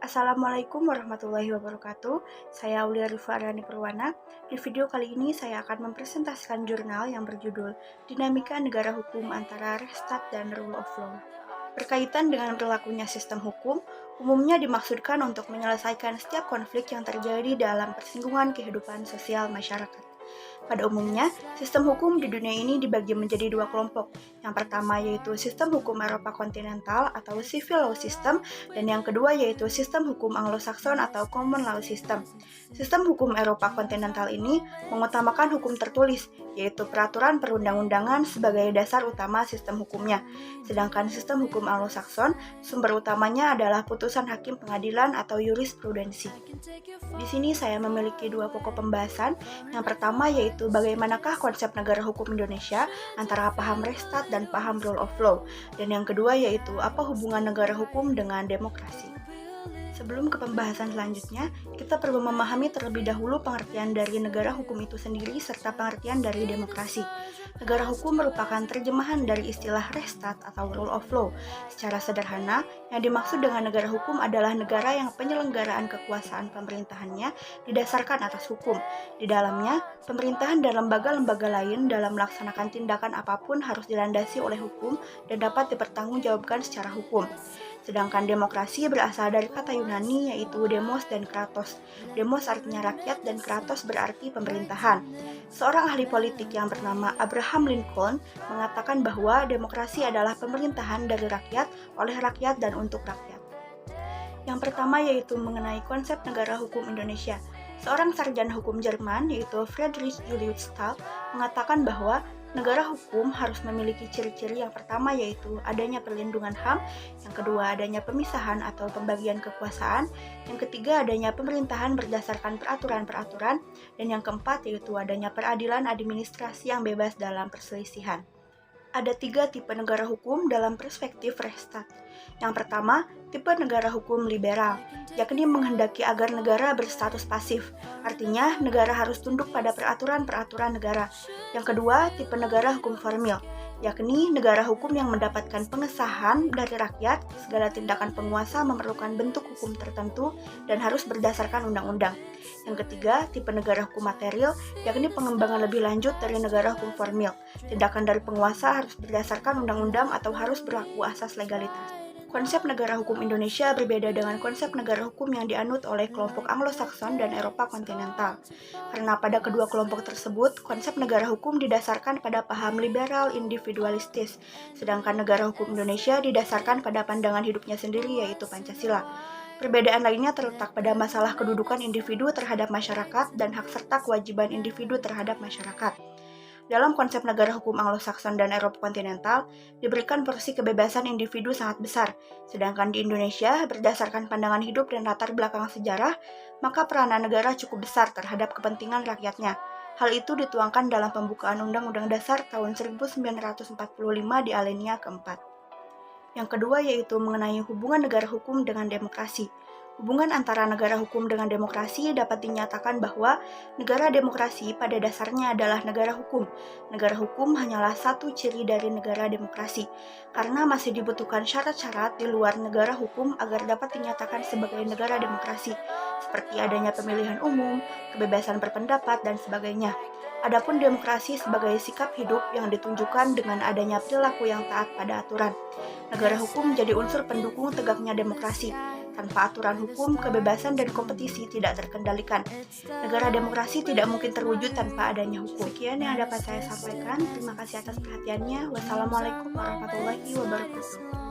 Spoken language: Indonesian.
Assalamualaikum warahmatullahi wabarakatuh. Saya Aulia Rifarani Perwana. Di video kali ini saya akan mempresentasikan jurnal yang berjudul Dinamika Negara Hukum antara Rechtsstaat dan Rule of Law. Berkaitan dengan berlakunya sistem hukum, umumnya dimaksudkan untuk menyelesaikan setiap konflik yang terjadi dalam persinggungan kehidupan sosial masyarakat. Pada umumnya, sistem hukum di dunia ini dibagi menjadi dua kelompok. Yang pertama yaitu sistem hukum Eropa kontinental atau Civil Law System, dan yang kedua yaitu sistem hukum Anglo-Saxon atau Common Law System. Sistem hukum Eropa kontinental ini mengutamakan hukum tertulis, yaitu peraturan perundang-undangan sebagai dasar utama sistem hukumnya. Sedangkan sistem hukum Anglo-Saxon, sumber utamanya adalah putusan hakim pengadilan atau jurisprudensi. Di sini saya memiliki dua pokok pembahasan. Yang pertama yaitu bagaimanakah konsep negara hukum Indonesia antara paham Rechtsstaat dan paham Rule of Law. Dan yang kedua yaitu apa hubungan negara hukum dengan demokrasi. Sebelum ke pembahasan selanjutnya, kita perlu memahami terlebih dahulu pengertian dari negara hukum itu sendiri serta pengertian dari demokrasi. Negara hukum merupakan terjemahan dari istilah Rechtsstaat atau Rule of Law. Secara sederhana, yang dimaksud dengan negara hukum adalah negara yang penyelenggaraan kekuasaan pemerintahannya didasarkan atas hukum. Di dalamnya, pemerintahan dan lembaga-lembaga lain dalam melaksanakan tindakan apapun harus dilandasi oleh hukum dan dapat dipertanggungjawabkan secara hukum. Sedangkan demokrasi berasal dari kata Yunani yaitu demos dan kratos. Demos artinya rakyat dan kratos berarti pemerintahan. Seorang ahli politik yang bernama Abraham Lincoln mengatakan bahwa demokrasi adalah pemerintahan dari rakyat, oleh rakyat, dan untuk rakyat. Yang pertama yaitu mengenai konsep negara hukum Indonesia. Seorang sarjana hukum Jerman yaitu Friedrich Julius Stahl mengatakan bahwa negara hukum harus memiliki ciri-ciri. Yang pertama yaitu adanya perlindungan HAM, yang kedua adanya pemisahan atau pembagian kekuasaan, yang ketiga adanya pemerintahan berdasarkan peraturan-peraturan, dan yang keempat yaitu adanya peradilan administrasi yang bebas dalam perselisihan. Ada tiga tipe negara hukum dalam perspektif Rechtsstaat. Yang pertama, tipe negara hukum liberal, yakni menghendaki agar negara berstatus pasif, artinya negara harus tunduk pada peraturan-peraturan negara. Yang kedua, tipe negara hukum formil, yakni negara hukum yang mendapatkan pengesahan dari rakyat, segala tindakan penguasa memerlukan bentuk hukum tertentu dan harus berdasarkan undang-undang. Yang ketiga, tipe negara hukum material, yakni pengembangan lebih lanjut dari negara hukum formil. Tindakan dari penguasa harus berdasarkan undang-undang atau harus berlaku asas legalitas. Konsep negara hukum Indonesia berbeda dengan konsep negara hukum yang dianut oleh kelompok Anglo-Saxon dan Eropa kontinental. Karena pada kedua kelompok tersebut, konsep negara hukum didasarkan pada paham liberal individualistis, sedangkan negara hukum Indonesia didasarkan pada pandangan hidupnya sendiri yaitu Pancasila. Perbedaan lainnya terletak pada masalah kedudukan individu terhadap masyarakat dan hak serta kewajiban individu terhadap masyarakat. Dalam konsep negara hukum Anglo-Saxon dan Eropa kontinental, diberikan porsi kebebasan individu sangat besar, sedangkan di Indonesia, berdasarkan pandangan hidup dan latar belakang sejarah, maka peranan negara cukup besar terhadap kepentingan rakyatnya. Hal itu dituangkan dalam pembukaan Undang-Undang Dasar tahun 1945 di alinea keempat. Yang kedua yaitu mengenai hubungan negara hukum dengan demokrasi. Hubungan antara negara hukum dengan demokrasi dapat dinyatakan bahwa negara demokrasi pada dasarnya adalah negara hukum. Negara hukum hanyalah satu ciri dari negara demokrasi, karena masih dibutuhkan syarat-syarat di luar negara hukum agar dapat dinyatakan sebagai negara demokrasi, seperti adanya pemilihan umum, kebebasan berpendapat, dan sebagainya. Adapun demokrasi sebagai sikap hidup yang ditunjukkan dengan adanya perilaku yang taat pada aturan. Negara hukum menjadi unsur pendukung tegaknya demokrasi. Tanpa aturan hukum, kebebasan dan kompetisi tidak terkendalikan. Negara demokrasi tidak mungkin terwujud tanpa adanya hukum. Sekian yang dapat saya sampaikan. Terima kasih atas perhatiannya. Wassalamualaikum warahmatullahi wabarakatuh.